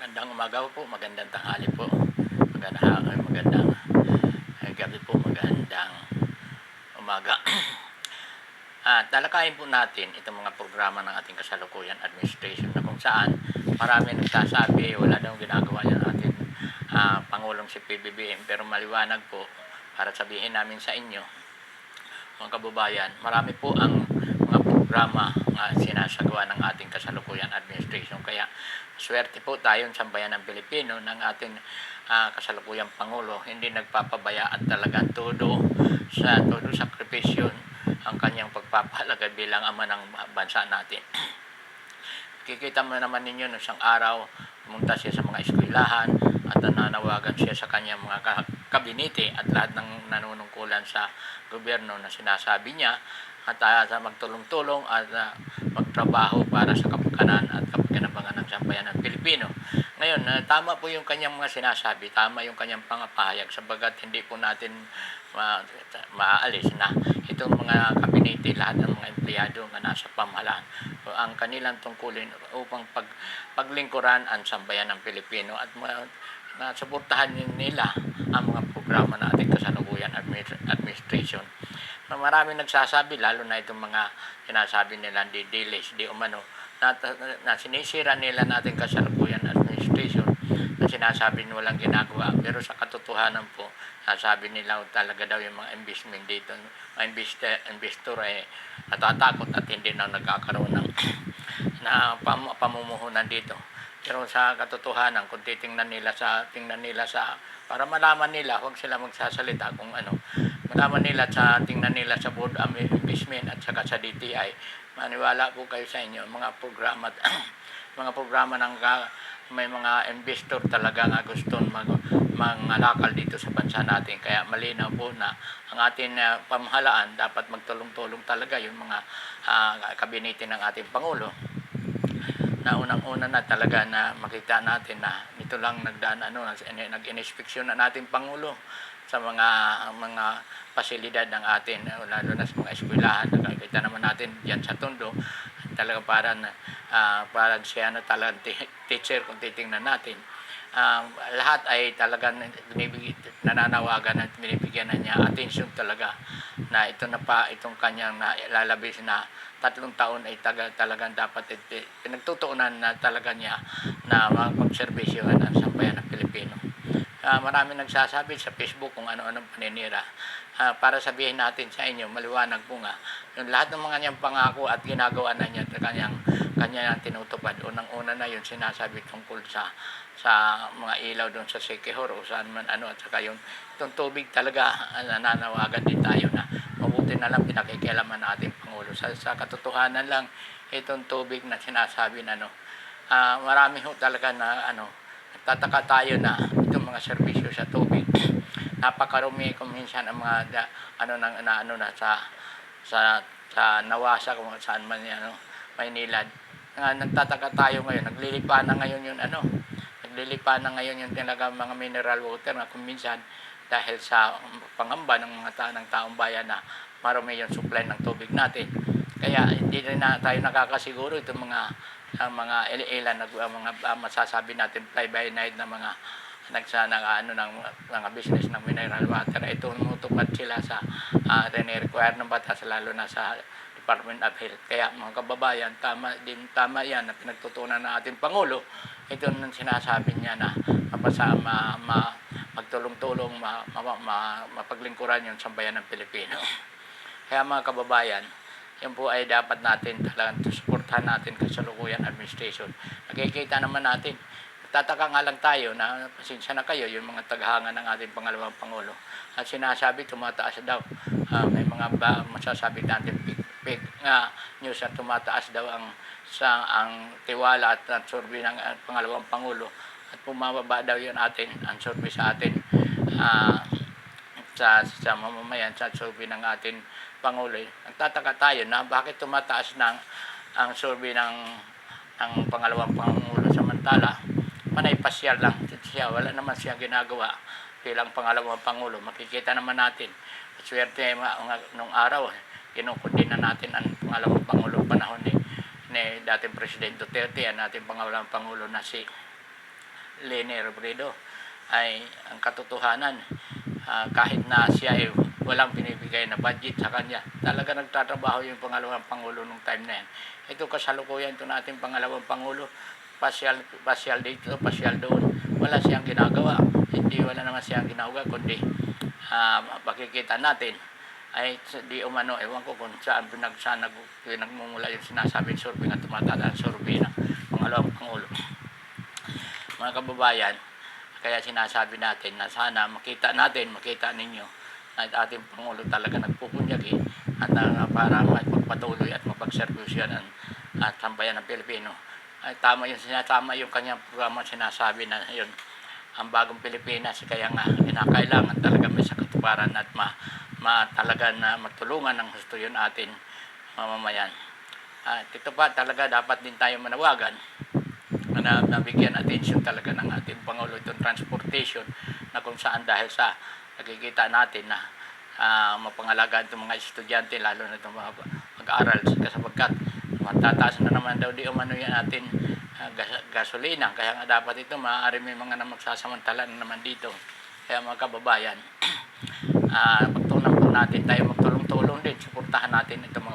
Magandang umaga po, magandang tanghali po, magandang gabi po, magandang umaga. Talakayin po natin itong mga programa ng ating kasalukuyan administration na kung saan marami nagsasabi wala daw ginagawa yung ating Pangulong si PBBM, pero maliwanag po para sabihin namin sa inyo mga kababayan, marami po ang mga programa na sinasagawa ng ating kasalukuyan administration. Kaya swerte po tayong sambayan ng Pilipino ng ating kasalukuyang Pangulo. Hindi nagpapabaya at talagang todo sakripisyo ang kanyang pagpapahalaga bilang ama ng bansa natin. Kikita mo naman ninyo no, isang araw pumunta siya sa mga eskwelahan at nananawagan siya sa kanyang mga kabinete at lahat ng nanunungkulan sa gobyerno na sinasabi niya at magtulong-tulong at magtrabaho para sa kapakanan at kapakinabangan ng sambayan ng Pilipino. Ngayon, tama po yung kanyang mga sinasabi, tama yung kanyang pangapahayag sabagat hindi po natin maaalis na itong mga kabinete, lahat ng mga empleyado na nasa pamahalaan, ang kanilang tungkulin upang paglingkuran ang sambayan ng Pilipino at suportahan nila ang mga programa ng ating kasalukuyan administration. Maraming nagsasabi, lalo na itong mga sinasabi nila di umano, na sinisira nila natin kasalukuyan administration na sinasabi nila walang ginagawa, pero sa katotohanan po sabi nila talaga daw yung mga investment dito, mga investor natatakot at hindi na nagkakaroon ng pamumuhunan dito. Pero sa katotohanan, kung tingnan nila sa para malaman nila, huwag sila magsasalita kung ano, malaman nila tingnan nila sa Board of Investment at saka sa DTI, maniwala po kayo sa inyo, mga programa ng may mga investor talaga nga gustong mangalakal dito sa bansa natin. Kaya malinaw po na ang ating pamahalaan dapat magtulong-tulong talaga yung mga kabinete ng ating Pangulo. Na unang-una na talaga na makita natin na ito lang nag-inspeksyon na natin Pangulo sa mga pasilidad ng atin, lalo na sa mga eskwelahan. Nakikita naman natin diyan sa Tondo, talaga parang siya na talagang teacher kung titingnan natin. Lahat ay talagang nananawagan at binibigyan na niya atensyon talaga na itong kanyang lalabis na 3 taon ay talagang dapat pinagtutuunan na talaga niya na magserbisyo ng sambayan ng Pilipino. Marami nagsasabi sa Facebook kung ano-anong paninira. Para sabihin natin sa inyo, maliwanag po nga, yung lahat ng mga niyang pangako at ginagawa na niya at kanyang tinutupad. Unang-una na yung sinasabi tungkol sa mga ilaw doon sa Siquijor o saan man at saka itong tubig talaga, nananawagan din tayo na mabuti na lang pinakikialaman ng ating Pangulo. Sa katotohanan lang, itong tubig na sinasabi na marami ho talaga na nagtataka tayo na itong mga serbisyo sa tubig. Napakarumi kung minsan ang mga sa Nawasa kung saan man Maynilad. Nagtataka tayo ngayon, naglilipa na ngayon yung talaga mga mineral water na kung minsan dahil sa pangamba ng mga taong bayan na marami yung supply ng tubig natin. Kaya hindi rin na tayo nakakasiguro itong mga ilan mga masasabi natin fly by night na mga ng business ng mineral water. Ito tumutupad sila sa require ng batas, lalo na sa Department of Health. Kaya mga kababayan, tama yan na pinagtutunan ng ating Pangulo. Ito nang sinasabi niya na magtulong-tulong, mapaglingkuran yung sambayan ng Pilipino. Kaya mga kababayan, yan po ay dapat natin talagang suportahan natin kasalukuyan administration. Nakikita naman natin, tataka nga lang tayo na pasensya na kayo yung mga taghanga ng ating pangalawang Pangulo. At sinasabi tumataas daw, may mga masasabi natin fake news at tumataas daw ang tiwala at survey ng pangalawang Pangulo at pumababa daw yun ang survey sa atin sa mamamayan sa survey ng ating Pangulo. Nagtataka tayo na bakit tumataas ang survey ng pangalawang Pangulo samantala manay pasyal lang siya, wala naman siya ginagawa bilang pangalawang Pangulo. Makikita naman natin, swerte nung araw, kinukundina natin ang pangalawang Pangulo panahon ni dating Presidente Duterte, ang ating pangalawang Pangulo na si Leni Robredo ay ang katotohanan, kahit na siya ay walang binibigay na budget sa kanya, talaga nagtatrabaho yung pangalawang Pangulo nung time na yan. Ito kasalukuyan ito nating pangalawang Pangulo, pasyal dito, pasyal doon, wala siyang ginagawa. Hindi, wala naman siyang ginagawa, kundi makikita natin ay di umano, ewan ko kung saan pinagmumula yung sinasabing survey na tumatala ang survey ng pangalawang Pangulo. Mga kababayan, kaya sinasabi natin na sana makita ninyo na ating Pangulo talaga nagpupunyagi at para magpatuloy at mapagserbisyo at sambayan ng Pilipino. Ay tama yung kanyang programa, sinasabi na yun, ang bagong Pilipinas, kaya nga kinakailangan talaga may sakatuparan at talaga na magtulungan ng gusto yun atin mamamayan. At ito pa talaga dapat din tayo manawagan na nabigyan atensyon talaga ng ating Pangulo itong transportation, na kung saan dahil sa nakikita natin na mapangalagaan itong mga estudyante, lalo na itong mga mag-aaral, sapagkat matataas na naman daw di umano yan natin gasolina, kaya nga dapat ito maaari may mga na magsasamantala na naman dito. Kaya mga kababayan, pagtunan po natin tayo magtulong-tulong din, suportahan natin itong